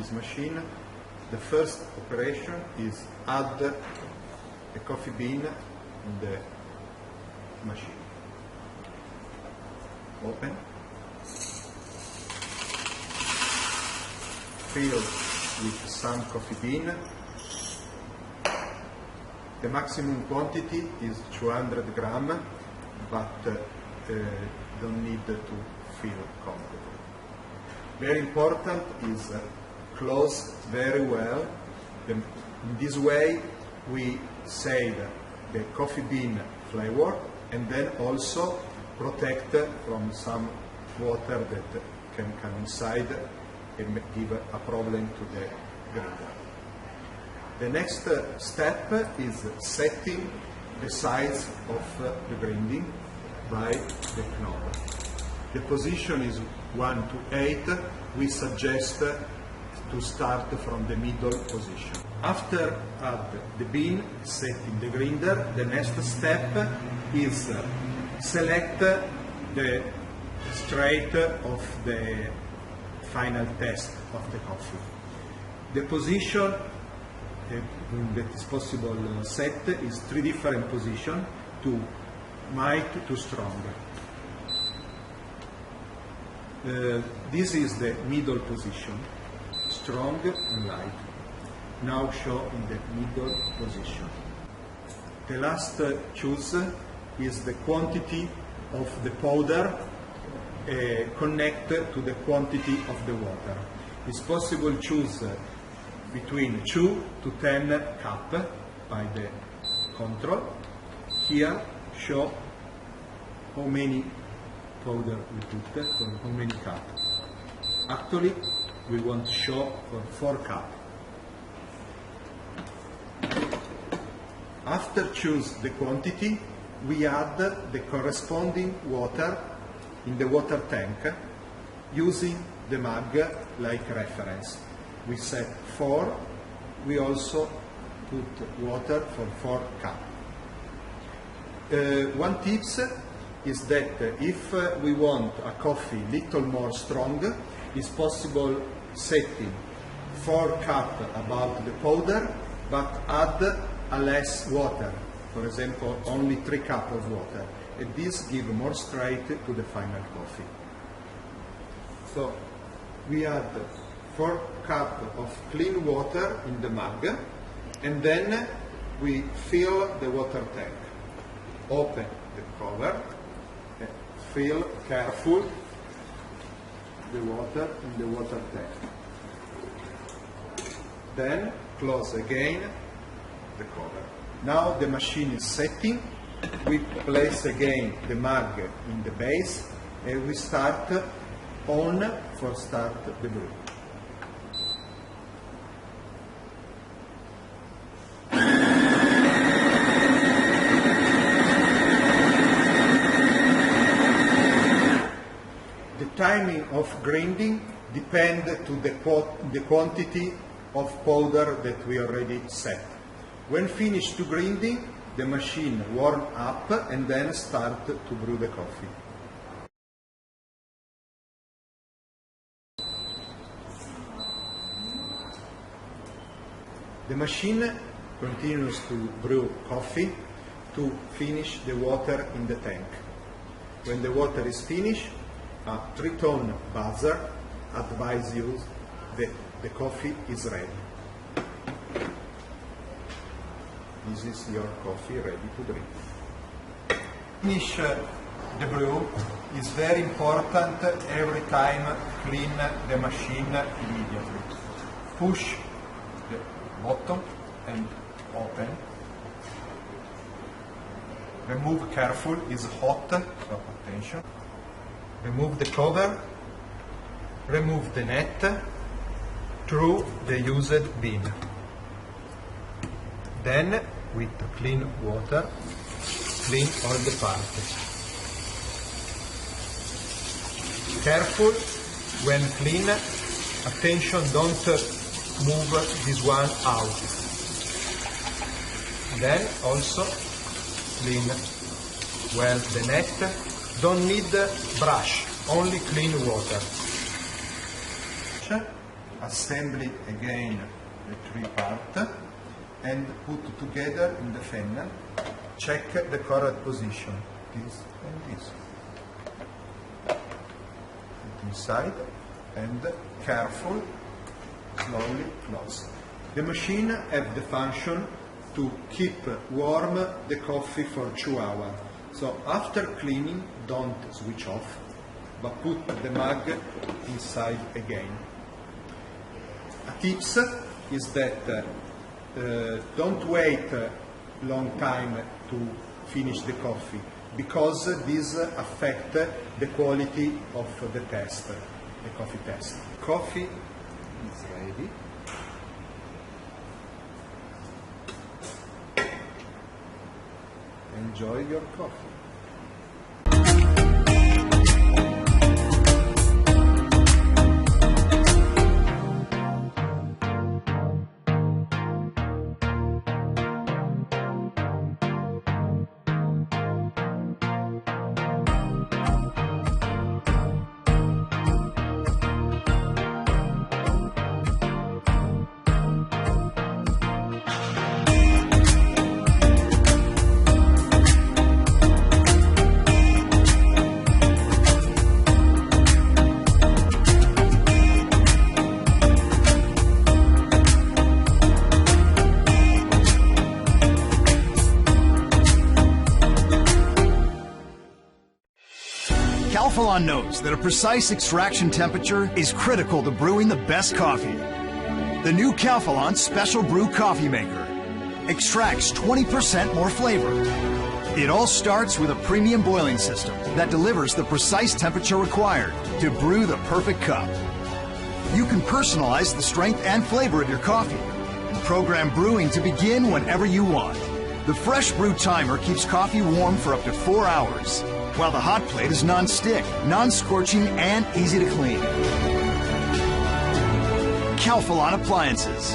this machine, the first operation is add a coffee bean in the machine. Open. Fill with some coffee bean. The maximum quantity is 200 grams, but don't need to fill completely. Very important is close very well. In this way we save the coffee bean flavor and then also protect from some water that can come inside and give a problem to the grinder. The next step is setting the size of the grinding by the knob. The position is 1 to 8. We suggest to start from the middle position. After add the bean set in the grinder, the next step is select the straight of the final test of the coffee. The position that is possible set is 3 different positions, to mild to strong. This is the middle position, strong and light. Now show in the middle position. The last choose is the quantity of the powder connected to the quantity of the water. It's possible to choose between 2 to 10 cup by the control. Here show how many powder we put for how many cup. Actually we want to show for 4 cup. After choose the quantity, we add the corresponding water in the water tank using the mug like reference. We set 4, we also put water for 4 cup. One tips is that if we want a coffee little more strong, it's possible setting 4 cup about the powder, but add a less water, for example only 3 cup of water, and this gives more straight to the final coffee. So we add 4 cup of clean water in the mug, and then we fill the water tank. Open the cover, and fill careful the water in the water tank. Then close again the cover. Now the machine is setting. We place again the mug in the base and we start on for start the brew. The timing of grinding depends to the quantity of powder that we already set. When finished to grinding, the machine warm up and then start to brew the coffee. The machine continues to brew coffee to finish the water in the tank. When the water is finished, a 3-tone buzzer advises you that the coffee is ready. This is your coffee ready to drink. Finish the brew is very important. Every time clean the machine immediately. Push the button and open. Remove careful, it's hot, so attention. Remove the cover. Remove the net through the used bin. Then, with clean water, clean all the parts. Careful when clean, attention, don't move this one out. Then also clean well the net. Don't need brush, only clean water. assemble again the three parts and put together in the funnel. Check the correct position, this and this. Put inside and careful, slowly close. The machine has the function to keep warm the coffee for 2 hours. So after cleaning, don't switch off, but put the mug inside again. A tips is that don't wait a long time to finish the coffee, because this affects the quality of the test, the coffee test. Coffee is ready. Enjoy your coffee. Calphalon knows that a precise extraction temperature is critical to brewing the best coffee. The new Calphalon Special Brew Coffee Maker extracts 20% more flavor. It all starts with a premium boiling system that delivers the precise temperature required to brew the perfect cup. You can personalize the strength and flavor of your coffee and program brewing to begin whenever you want. The Fresh Brew Timer keeps coffee warm for up to 4 hours, while the hot plate is non-stick, non-scorching, and easy to clean. Calphalon Appliances.